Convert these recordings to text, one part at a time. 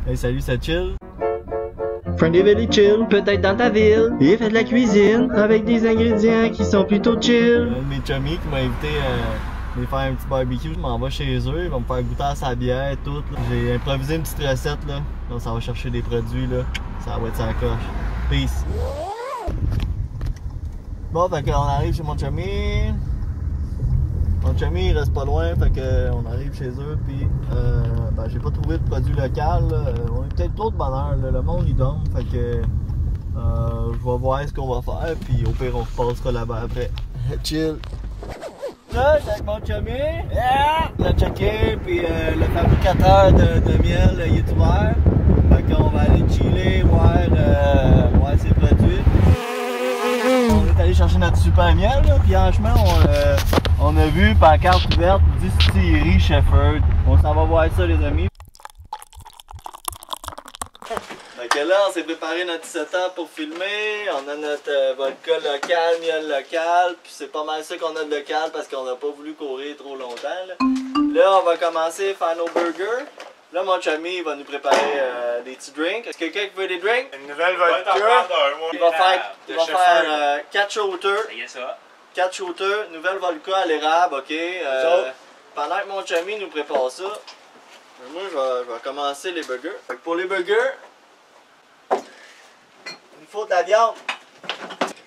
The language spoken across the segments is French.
Hey, salut, ça chill? Friendly Chill, peut-être dans ta ville. Il fait de la cuisine avec des ingrédients qui sont plutôt chill. Un de mes chummies qui m'a invité à aller faire un petit barbecue. Je m'en vais chez eux, ils vont me faire goûter à sa bière et tout. J'ai improvisé une petite recette là. Donc ça va chercher des produits là. Ça va être sa coche. Peace. Bon, fait qu'on arrive chez mon chummy. Mon chummy il reste pas loin, fait qu'on arrive chez eux, puis ben, j'ai pas trouvé de produit local. Là. On est peut-être trop de bonheur, là. Le monde il dorme, fait que je vais voir ce qu'on va faire, puis au pire on repassera là-bas après. Chill. Là, c'est avec mon chummy. Yeah! Le checké, puis le fabricateur de miel il est ouvert. Fait qu'on va aller chiller, voir ses produits. On est allé chercher notre super miel, là, puis en chemin, on a vu pancarte ouverte, distillerie Shefford. On s'en va voir ça, les amis. Fait que là, on s'est préparé notre setup pour filmer. On a notre vodka local, miel local, puis c'est pas mal ça qu'on a de local parce qu'on n'a pas voulu courir trop longtemps. Là, on va commencer à faire nos burgers. Là, mon chummy, il va nous préparer des petits drinks. Est-ce que quelqu'un veut des drinks? Une nouvelle vodka. Il va faire 4 shooters. C'est ça. 4 shooters, nouvelle vodka à l'érable, ok? Pendant que mon chummy nous prépare ça, moi, je vais commencer les burgers. Fait que pour les burgers, il faut de la viande.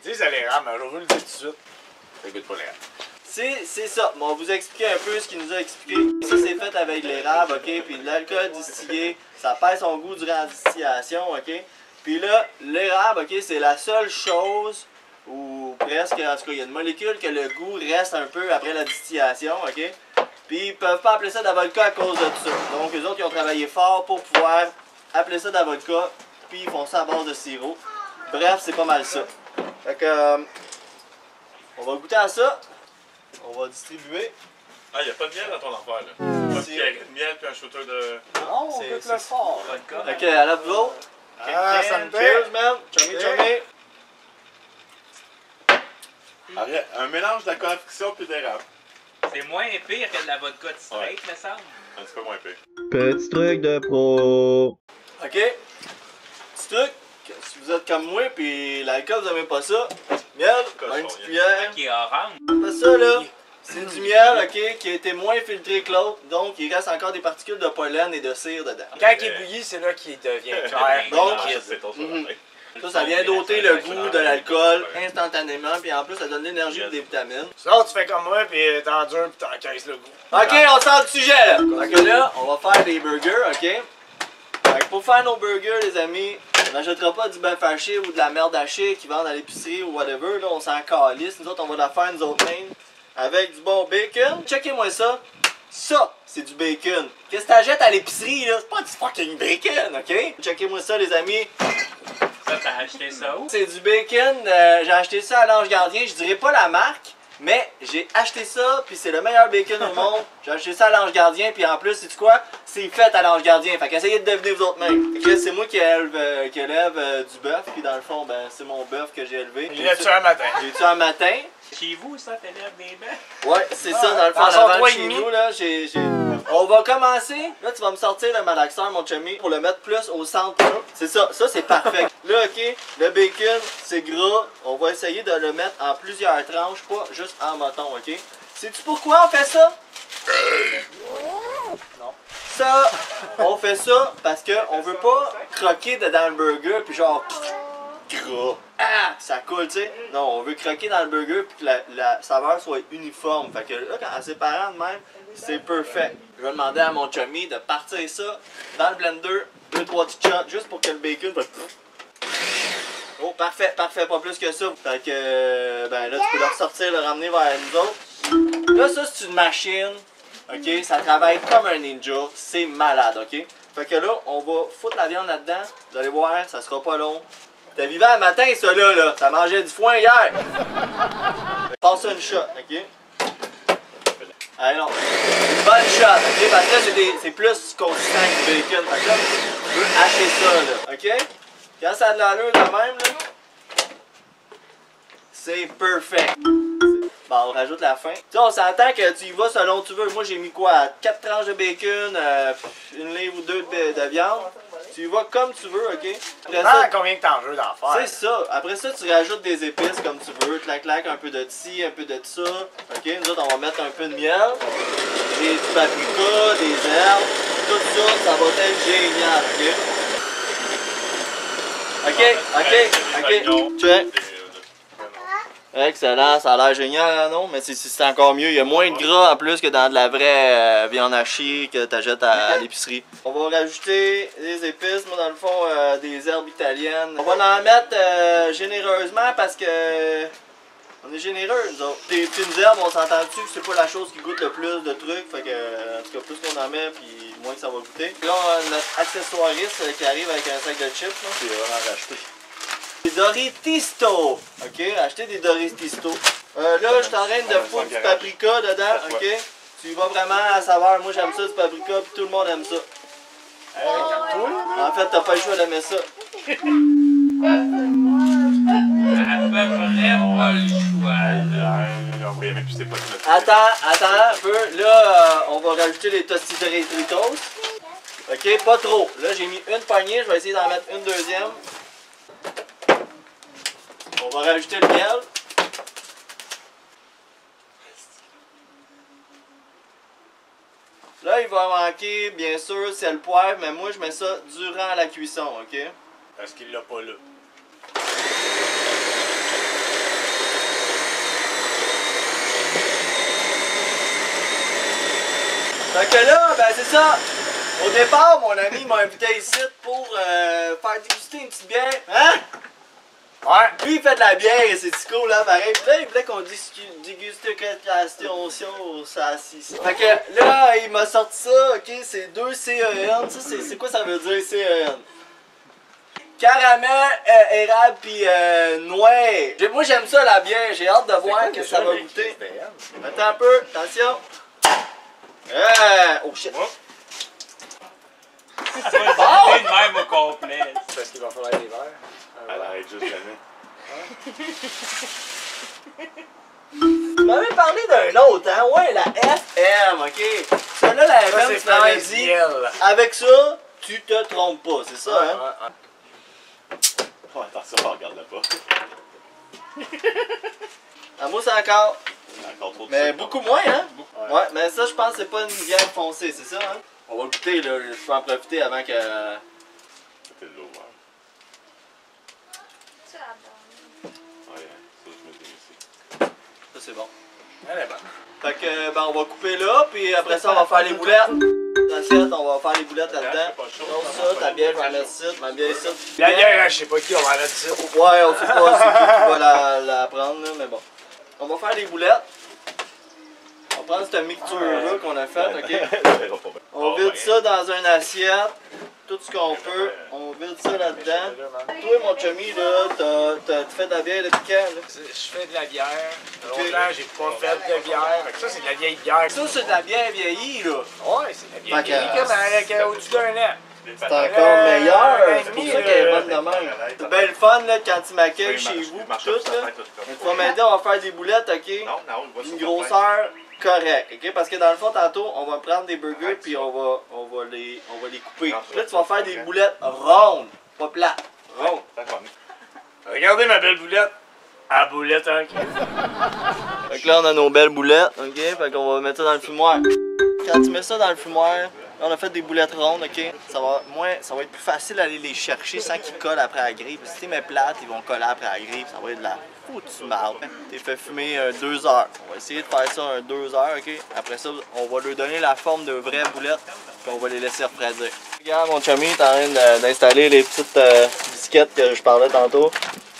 Dis à l'érable, mais je vais vous le dire tout de suite. Ça goûte pas l'érable. C'est ça. Bon, on va vous expliquer un peu ce qu'il nous a expliqué. Ça, c'est fait avec l'érable, ok? Puis l'alcool distillé, ça perd son goût durant la distillation, ok? Puis là, l'érable, ok, c'est la seule chose, ou presque, en tout cas, il y a une molécule que le goût reste un peu après la distillation, ok? Puis ils peuvent pas appeler ça de la vodka à cause de ça. Donc, eux autres, ils ont travaillé fort pour pouvoir appeler ça de la vodka, puis ils font ça à base de sirop. Bref, c'est pas mal ça. Fait que, on va goûter à ça. On va distribuer. Ah, il n'y a pas de miel dans ton affaire, là. Pas de miel puis un shooter de... Non, on goûte le fort. Vodka. Ok, à la vous. Ah, ça me Cheers, man. Chummy, chummy. Arrête, un mélange d'alcool à friction puis d'érable. C'est moins pire que de la vodka de straight, me semble. Un petit peu moins pire. Petit truc de pro. Ok. Petit truc. Si vous êtes comme moi puis l'alcool, vous n'aimez pas ça. Miel, une petite cuillère. Qui est orange. Pas ça, là. C'est du miel, ok, qui a été moins filtré que l'autre. Donc, il reste encore des particules de pollen et de cire dedans. Quand il est bouilli, c'est là qu'il devient clair. Donc, c'est ton ça vient d'ôter le goût de l'alcool instantanément. Puis en plus, ça donne de l'énergie et des vitamines. Sinon, tu fais comme moi, puis t'endures, puis t'encaisses le goût. Ok, on sort du sujet, là. Donc là, on va faire des burgers, ok? Fait que pour faire nos burgers, les amis, on n'achètera pas du bœuf haché ou de la merde hachée qui vendent à l'épicerie ou whatever. Là, on s'en calisse. Nous autres, on va la faire nous autres mêmes avec du bon bacon. Checkez-moi ça. Ça, c'est du bacon. Qu'est-ce que t'achètes à l'épicerie, là? C'est pas du fucking bacon, ok? Checkez-moi ça, les amis. Ça, t'as acheté ça où? C'est du bacon. J'ai acheté ça à l'Ange Gardien. Je dirais pas la marque. Mais j'ai acheté ça, puis c'est le meilleur bacon au monde. J'ai acheté ça à l'Ange Gardien, puis en plus, sais-tu quoi? C'est fait à l'Ange Gardien. Fait qu'essayez de deviner vous autres mêmes. C'est moi qui élève du bœuf, puis dans le fond, ben c'est mon bœuf que j'ai élevé. Il l'a tué un matin. J'ai tué un matin. Chez vous, ça, t'élèves des bœufs? Ouais, c'est ça, dans le fond, en avant son chez nous, là, On va commencer. Là, tu vas me sortir le malaxeur, mon chummy, pour le mettre plus au centre. C'est ça, c'est parfait. Là, ok, le bacon, c'est gras. On va essayer de le mettre en plusieurs tranches, pas juste en mouton, ok? Sais-tu pourquoi on fait ça? Non. Ça, on fait ça parce qu'on veut pas croquer dedans le burger, puis genre... gras. Ah! Ça coule, tu sais. Non, on veut croquer dans le burger puis que la saveur soit uniforme. Fait que là, quand c'est séparant de même, c'est parfait. Je vais demander à mon chummy de partir ça dans le blender, 2-3 petits shots, juste pour que le bacon va... Oh, parfait, parfait, pas plus que ça. Fait que, ben là, tu peux le ressortir, le ramener vers nous autres. Là, ça, c'est une machine, ok? Ça travaille comme un ninja, c'est malade, ok? Fait que là, on va foutre la viande là-dedans. Vous allez voir, ça sera pas long. T'as vivant un matin, ça là. Ça mangeait du foin hier. Passe ça une shot, ok? Allez, non. Une bonne shot, ok? Parce que là, c'est plus consistant que du bacon. Fait que là, tu peux hacher ça, là, ok? Quand ça a de l'allure de même, là, c'est perfect. Bon, on rajoute la fin. Tu sais, on s'entend que tu y vas selon où tu veux. Moi, j'ai mis quoi? 4 tranches de bacon, une livre ou deux de viande. Tu Tu y vas comme tu veux, ok? Après Ah, ça, combien que t'en veux d'en faire? c'est ça. Après ça, tu rajoutes des épices comme tu veux. Clac, un peu de ci, un peu de ça. Ok? Nous autres, on va mettre un peu de miel, du paprika, des herbes. Tout ça, ça va être génial, ok? Ok. Check. Excellent, ça a l'air génial, hein, non? Mais c'est encore mieux. Il y a moins de gras en plus que dans de la vraie viande hachée que tu achètes à l'épicerie. On va rajouter des épices, moi dans le fond, des herbes italiennes. On va en mettre généreusement parce que on est généreux, nous autres. Des petites herbes, on s'entend dessus que c'est pas la chose qui goûte le plus de trucs. Fait que, en tout cas, plus qu'on en met, puis moins que ça va goûter. Là, on a notre accessoiriste qui arrive avec un sac de chips. C'est vraiment racheté. Des Doritos, ok? Acheter des Doritos. Là, je suis en train de foutre du paprika dedans, ok? Tu vas vraiment à la saveur. Moi, j'aime ça, du paprika, puis tout le monde aime ça. En fait, t'as pas le choix d'aimer ça. À peu près pas le choix, là. Attends un peu. Là, on va rajouter les Tostitos. Ok, pas trop. Là, j'ai mis une poignée. Je vais essayer d'en mettre une deuxième. On va rajouter le miel. Là, il va manquer, bien sûr, c'est le poivre, mais moi, je mets ça durant la cuisson, ok? Parce qu'il l'a pas là. Fait que là, ben c'est ça. Au départ, mon ami m'a invité ici pour faire déguster une petite bière. Hein? Ouais. Lui, il fait de la bière et c'est cool, là, pareil. Puis là, il voulait qu'on déguste ça assis. Fait que là, il m'a sorti ça, ok? C'est 2 CEN. Ça, c'est quoi ça veut dire, CEN? Caramel, érable, puis noix. Moi, j'aime ça, la bière. J'ai hâte de voir ce que ça va goûter. Attends un peu, attention. Oh shit. C'est pas une même au complet. Parce qu'il va falloir des verres. Elle arrête juste jamais. Tu m'avais parlé d'un autre, hein? Ouais, la FM, ok? Celle-là, la FM, tu m'avais dit, avec ça, tu te trompes pas, c'est ça, hein? Oh, attention, on regarde pas. À moi, c'est encore. Encore trop de Mais sucre. beaucoup moins, hein? Ouais, mais ça, je pense que c'est pas une bière foncée, c'est ça, hein? On va goûter, là. Je peux en profiter avant que. C'était de l'eau, ouais. Ouais, ça, je me dis ici. Ça, c'est bon. Elle est bonne. Fait que, ben, on va couper là, puis après ça, on va faire les boulettes. L'assiette, on va faire les boulettes là-dedans. Donc, ça, ta bière, je vais la mettre ici, ma bière ici. La bière, je sais pas qui, on va la mettre ça. Ouais, on sait pas c'est qui va la prendre, là, mais bon. On va faire les boulettes. On prend cette mixture-là qu'on a faite, ok? On vide ça dans une assiette, tout ce qu'on peut. On vide ça là-dedans. Toi, mon chummy, là, t'as fait de la bière depuis quand, là? Je fais de la bière. Longtemps, j'ai pas fait de bière. Fait que ça, c'est de la vieille bière. Ça, c'est de la bière vieillie, là. Ouais, c'est de la Fait vieille que- bière avec au-dessus d'un an. C'est encore meilleur. C'est pour ça qu'elle est bonne de même. C'est bien le fun, là, quand tu m'accueilles chez vous, pis tout, là. Tu vas m'aider, on va faire des boulettes, ok? Une grosseur correcte, ok? Parce que dans le fond, tantôt, on va prendre des burgers puis on va les couper. Là, tu vas faire des boulettes rondes, pas plates, rondes. Regardez ma belle boulette. À boulette, hein? Fait que là, on a nos belles boulettes, ok? Fait qu'on va mettre ça dans le fumoir. Quand tu mets ça dans le fumoir, là, on a fait des boulettes rondes, ok? Ça va être plus facile d'aller les chercher sans qu'ils collent après la grille. Si tu les mets plates, ils vont coller après la grille, ça va être de la foutue marde. T'es fait fumer 2 heures. On va essayer de faire ça 2 heures, ok? Après ça, on va leur donner la forme de vraies boulettes, puis on va les laisser refroidir. Regarde, mon chummy, t'es en train d'installer les petites bisquettes que je parlais tantôt.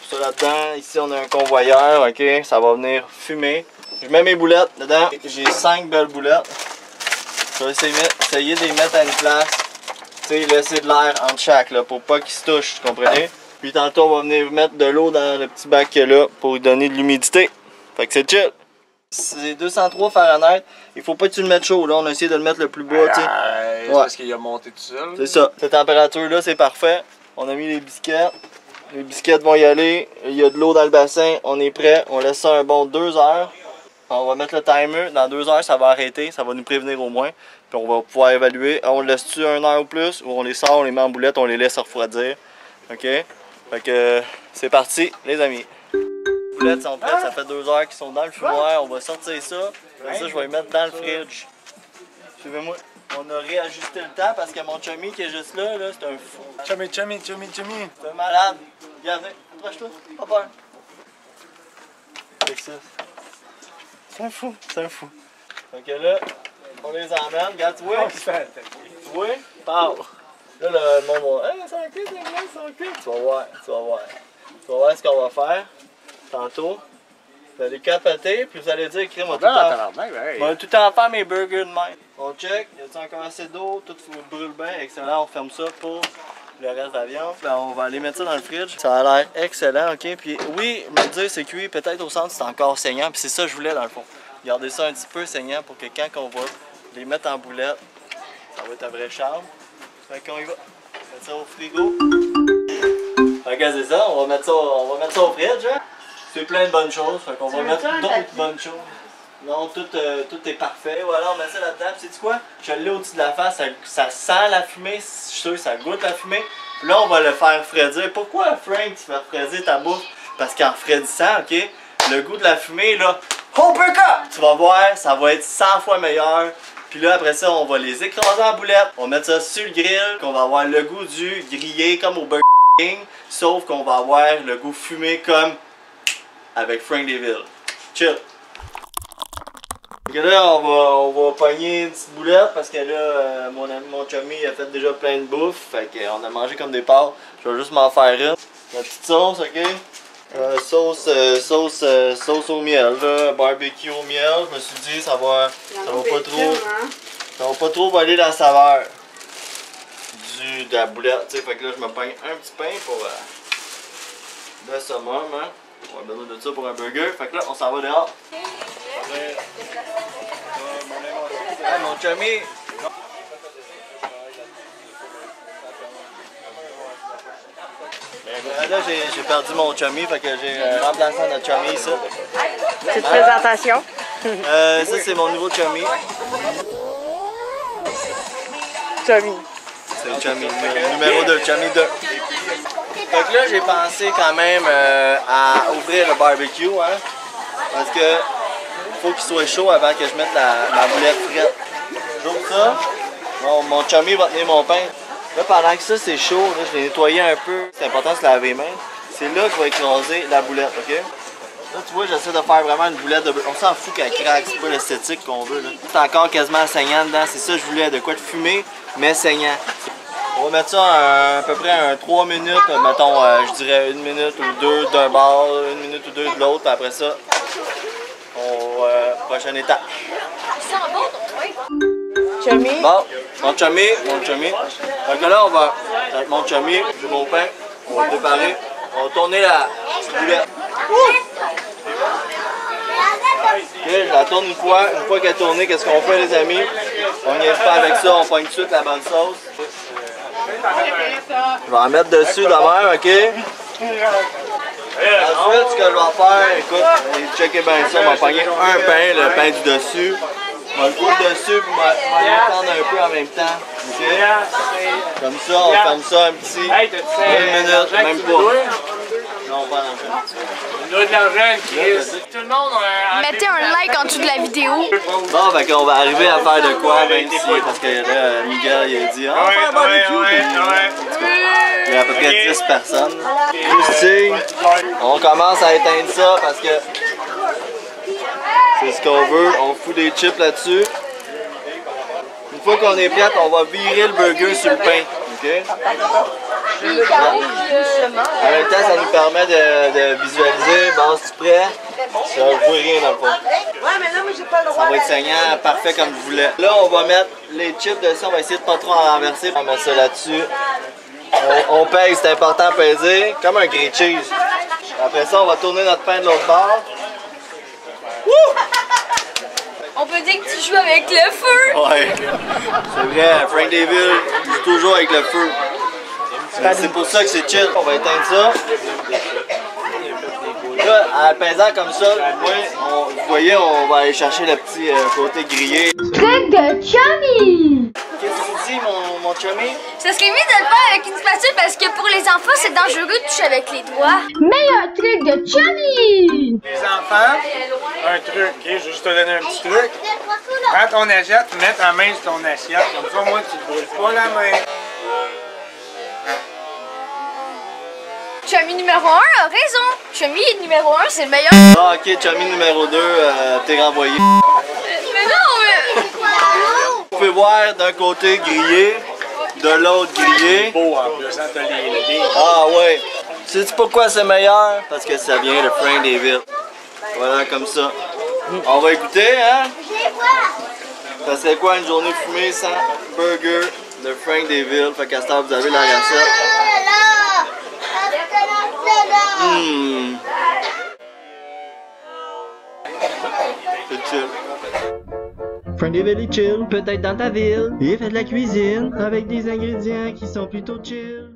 Ça là-dedans, ici on a un convoyeur, ok? Ça va venir fumer. Je mets mes boulettes dedans. J'ai 5 belles boulettes. Je vais essayer de les mettre à une place. Tu sais, laisser de l'air entre chaque, là, pour pas qu'ils se touchent, vous comprenez? Puis tantôt, on va venir mettre de l'eau dans le petit bac qu'il y a là pour lui donner de l'humidité. Fait que c'est chill. C'est 203 Fahrenheit. Il faut pas que tu le mettes chaud, là. On a essayé de le mettre le plus bas, tu sais. C'est parce qu'il a monté tout seul. C'est ça. Cette température-là, c'est parfait. On a mis les bisquettes. Les bisquettes vont y aller. Il y a de l'eau dans le bassin. On est prêt. On laisse ça un bon 2 heures. On va mettre le timer. Dans 2 heures, ça va arrêter. Ça va nous prévenir au moins. Puis on va pouvoir évaluer, on le laisse-tu 1 heure ou plus, ou on les sort, on les met en boulette, on les laisse refroidir. OK? Fait que c'est parti, les amis. Les boulettes sont prêtes, ça fait 2 heures qu'ils sont dans le fumoir. On va sortir ça. Après ça, je vais les mettre dans le fridge. Suivez-moi. On a réajusté le temps parce que mon chummy qui est juste là, c'est un fou. Chummy. C'est un malade. Regardez, approche-toi, pas peur. C'est un fou, c'est un fou. Fait que là, on les emmène. Regarde, tu vois? Tu vois? Pow! Là, le monde va. Hey, ça en cuit, ça en cuit. Tu vas voir, tu vas voir. Tu vas voir ce qu'on va faire tantôt. Vous allez capoter, puis vous allez dire, crème, on va tout le temps faire mes burgers de même. On check, y a-t-il encore assez d'eau, tout brûle bien, excellent, on ferme ça pour le reste de la viande. Ben, on va aller mettre ça dans le fridge. Ça a l'air excellent, ok? Puis oui, me dire c'est cuit, peut-être au centre c'est encore saignant, puis c'est ça que je voulais dans le fond. Garder ça un petit peu saignant pour que quand on va les mettre en boulette, ça va être un vrai charme. Fait qu'on y va. Mettre ça au frigo. Regarde, c'est ça, on va mettre ça au fridge, hein? C'est plein de bonnes choses, fait qu'on va mettre d'autres bonnes choses. Non, tout est parfait. Voilà, on met ça là-dedans. Puis sais-tu quoi? Je l'ai au-dessus de la face, ça sent la fumée, je suis sûr que ça goûte la fumée. Puis là, on va le faire refroidir. Pourquoi, Frank, tu fais refroidir ta bouffe? Parce qu'en refroidissant, ok, le goût de la fumée, là, tu vas voir, ça va être 100 fois meilleur. Puis là, après ça, on va les écraser en boulettes. On va mettre ça sur le grill, qu'on va avoir le goût du grillé comme au Burger King, sauf qu'on va avoir le goût fumé comme avec Frank Deville. Chill. Donc là, on va pogner une petite boulette parce que là, mon chummy il a fait déjà plein de bouffe. Fait qu'on a mangé comme des porcs. Je vais juste m'en faire une. La petite sauce, ok? Sauce au miel, là, barbecue au miel. Je me suis dit, ça va pas trop voler la saveur de la boulette. T'sais. Fait que là, je me pogne un petit pain pour le summum, hein? On a besoin de ça pour un burger. Fait que là, on s'en va dehors. Hey, mon chummy! Là, j'ai perdu mon chummy, fait que j'ai un remplaçant de chummy ici. Petite présentation. Ça, c'est mon nouveau chummy. Chummy. C'est le chummy, numéro 2, chummy 2. Fait que là, j'ai pensé quand même à ouvrir le barbecue, hein, parce que faut qu'il soit chaud avant que je mette la boulette frite. J'ouvre ça. Bon, mon chummy va tenir mon pain. Là, pendant que ça c'est chaud, là, je l'ai nettoyé un peu. C'est important de se laver les mains. C'est là que je vais écraser la boulette, ok? Là, tu vois, j'essaie de faire vraiment une boulette de... On s'en fout qu'elle craque, c'est pas l'esthétique qu'on veut, là. C'est encore quasiment saignant dedans. C'est ça que je voulais, de quoi de fumer, mais saignant. On va mettre ça à peu près 3 minutes, mettons, je dirais 1 minute ou 2 d'un bord, 1 minute ou 2 de l'autre, puis après ça, prochaine étape. Chummy. Bon, mon chummy. Donc là, on va, avec mon chummy, j'ai mon pain, on va préparer, on va tourner la boulette. Ok, je la tourne une fois qu'elle est tournée, qu'est-ce qu'on fait les amis? On n'y est pas avec ça, on pogne tout de suite la bonne sauce. Je vais en mettre dessus d'abord, ok? Ensuite, ce que je vais faire, écoute, checkez bien ça, on va pogner un pain, le pain du dessus. On va le foutre dessus, puis on va l'étendre un peu en même temps. Ok? Comme ça, on ferme ça un petit 1 minute, même pas. Non, pas Tout le monde Mettez un like en dessous de la vidéo. Bon, fait qu'on va arriver à faire de quoi, même ici, parce que là, Miguel, il a dit, on va faire un barbecue. Il y a à peu près 10 personnes. Ici, on commence à éteindre ça parce que c'est ce qu'on veut. On fout des chips là-dessus. Une fois qu'on est prêt, on va virer le burger sur le pain. Ok? En même temps, ça nous permet de visualiser. Bon, c'est prêt? Ça ne voit rien dans le fond. Ça va être saignant, parfait comme je voulais. Là, on va mettre les chips dessus. On va essayer de pas trop en renverser. On met ça là-dessus. On pèse, c'est important de peser, comme un grilled cheese. Après ça, on va tourner notre pain de l'autre bord. On peut dire que tu joues avec le feu. Ouais, c'est vrai, Frank Deville joue toujours avec le feu. C'est pour ça que c'est chill. On va éteindre ça. Là, là, en pesant comme ça, vous voyez, on va aller chercher le petit côté grillé. Truc de chummy! Qu'est-ce que tu dis, mon chummy? Ça serait mieux de le faire avec une spatule parce que pour les enfants, c'est dangereux de toucher avec les doigts. Meilleur truc de chummy! Les enfants, un truc, ok? Je vais juste te donner un petit truc. Prends ton assiette, mets ta main sur ton assiette. Comme ça, moi, tu ne brûles pas la main. Chummy numéro 1 a raison. Chummy numéro 1, c'est le meilleur. Ah, ok, chummy numéro 2, t'es renvoyé. Mais non, mais... Vous pouvez voir d'un côté grillé, de l'autre grillé. Beau en plus, hein, t'as les Ah ouais. Sais-tu pourquoi c'est meilleur? Parce que ça vient de Frank David. Voilà, comme ça. On va écouter, hein? Ça serait quoi une journée fumée sans burger de Frank David? Fait qu'à ce temps, vous avez la recette. C'est chill. Frank David est chill, peut-être dans ta ville. Il fait de la cuisine avec des ingrédients qui sont plutôt chill.